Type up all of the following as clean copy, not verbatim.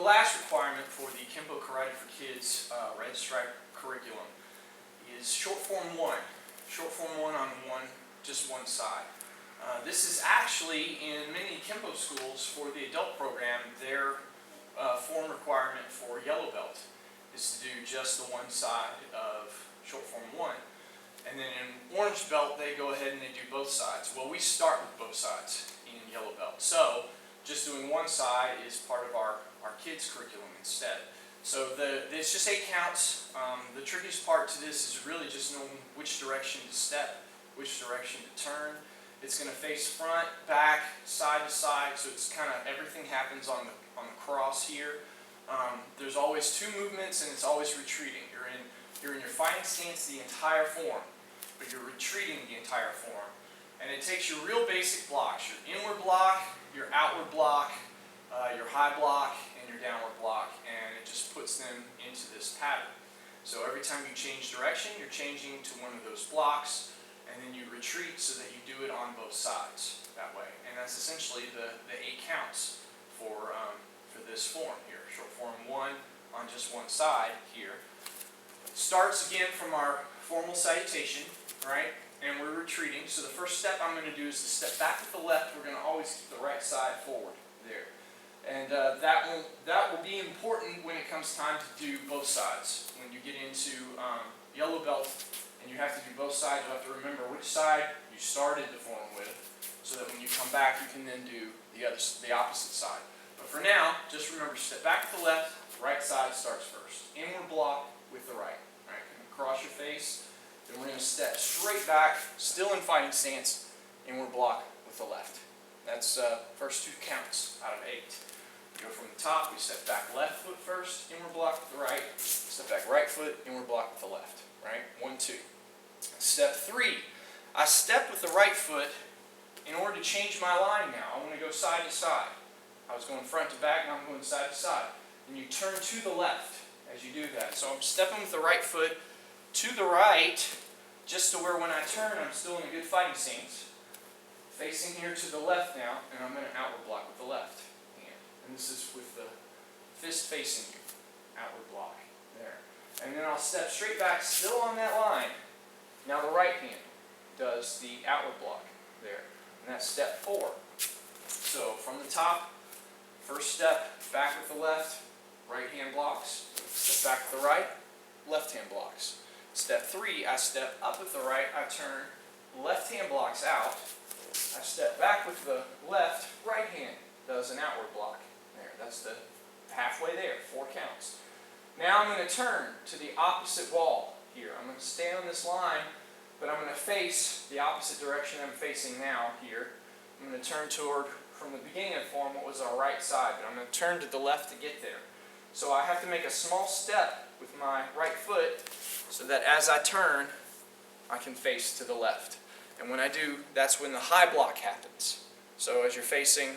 last requirement for the Kenpo Karate for Kids Red Stripe curriculum is short form 1. Short form 1 on just one side. This is actually in many Kenpo schools for the adult program, their form requirement for yellow belt is to do just the one side of short form 1. And then in orange belt, they go ahead and they do both sides. Well, we start with both sides in yellow belt. So just doing one side is part of our kids' curriculum instead. So it's just 8 counts. The trickiest part to this is really just knowing which direction to step, which direction to turn. It's going to face front, back, side to side, so it's kind of everything happens on the cross here. There's always 2 movements, and it's always retreating. You're in your fighting stance the entire form, but you're retreating the entire form. And it takes your real basic blocks: your inward block, your outward block, your high block, and your downward block, and it just puts them into this pattern. So every time you change direction, you're changing to one of those blocks, and then you retreat so that you do it on both sides that way. And that's essentially the 8 counts for this form here. Short form 1 on just one side here. Starts again from our formal salutation, right? And we're retreating. So the first step I'm going to do is to step back with the left. We're going to always keep the right side forward there. And that will be important when it comes time to do both sides. When you get into yellow belt and you have to do both sides, you have to remember which side you started the form with, so that when you come back, you can then do the opposite side. But for now, just remember, step back with the left, right side starts first. Inward block with the right. Right? Across your face. Then we're going to step straight back, still in fighting stance, inward block with the left. That's first 2 counts out of 8. We go from the top, we step back left foot first, inward block with the right. Step back right foot, inward block with the left. Right? 1, 2. Step 3. I step with the right foot in order to change my line now. I want to go side to side. I was going front to back, now I'm going side to side. And you turn to the left as you do that. So I'm stepping with the right foot to the right, just to where when I turn, I'm still in a good fighting stance. Facing here to the left now, and I'm going to outward block with the left hand. And this is with the fist facing you. Outward block. There. And then I'll step straight back, still on that line. Now the right hand does the outward block there. And that's step 4. So from the top, first step, back with the left, right hand blocks. Step back with the right, left hand blocks. Step 3, I step up with the right, I turn, left hand blocks out. I step back with the left, right hand does an outward block. There, that's the halfway there, 4 counts. Now I'm going to turn to the opposite wall here. I'm going to stay on this line, but I'm going to face the opposite direction I'm facing now here. I'm going to turn toward, from the beginning of the form, what was our right side, but I'm going to turn to the left to get there. So I have to make a small step with my right foot so that as I turn, I can face to the left. And when I do, that's when the high block happens. So as you're facing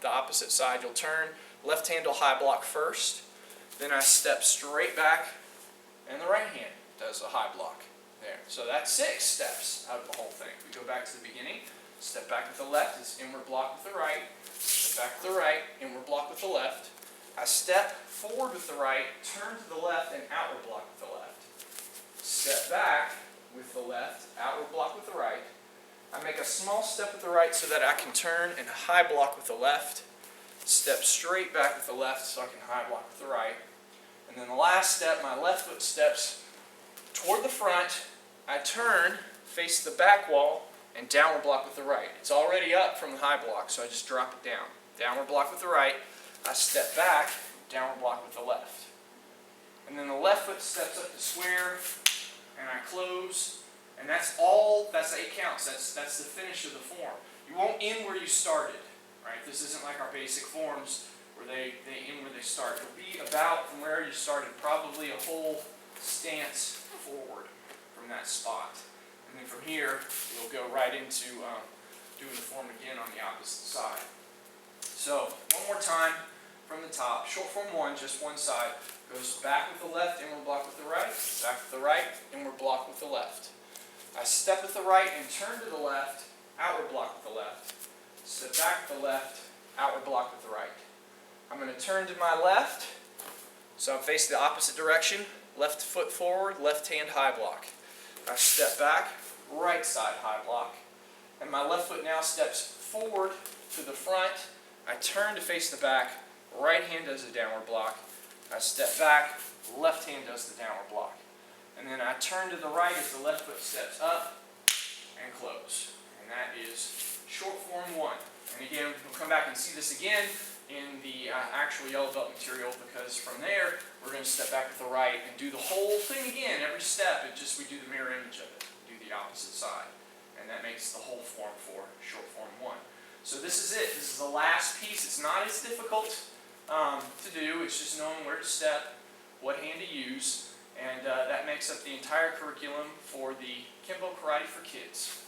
the opposite side, you'll turn. Left hand will high block first. Then I step straight back, and the right hand does a high block there. So that's 6 steps out of the whole thing. We go back to the beginning. Step back with the left, it's inward block with the right. Step back with the right, inward block with the left. I step forward with the right, turn to the left, and outward block with the left. Step back with the left, outward block with the right. I make a small step with the right so that I can turn and high block with the left. Step straight back with the left so I can high block with the right. And then the last step, my left foot steps toward the front. I turn, face the back wall, and downward block with the right. It's already up from the high block, so I just drop it down. Downward block with the right. I step back, downward block with the left. And then the left foot steps up to square, and I close. And that's 8 counts. That's the finish of the form. You won't end where you started, right? This isn't like our basic forms where they end where they start. It'll be about from where you started, probably a whole stance forward from that spot. And then from here, you'll go right into doing the form again on the opposite side. So, one more time from the top. Short form 1, just one side. Goes back with the left, inward block with the right. Back with the right, inward block with the left. I step with the right and turn to the left, outward block with the left. Step back with the left, outward block with the right. I'm going to turn to my left, so I'm facing the opposite direction. Left foot forward, left hand high block. I step back, right side high block. And my left foot now steps forward to the front. I turn to face the back, right hand does the downward block. I step back, left hand does the downward block. And then I turn to the right as the left foot steps up and close. And that is short form 1. And again, we'll come back and see this again in the actual yellow belt material, because from there we're going to step back to the right and do the whole thing again. Every step, we do the mirror image of it, do the opposite side. And that makes the whole form for short form 1. So this is it. This is the last piece. It's not as difficult to do. It's just knowing where to step, what hand to use, and that makes up the entire curriculum for the Kenpo Karate for Kids.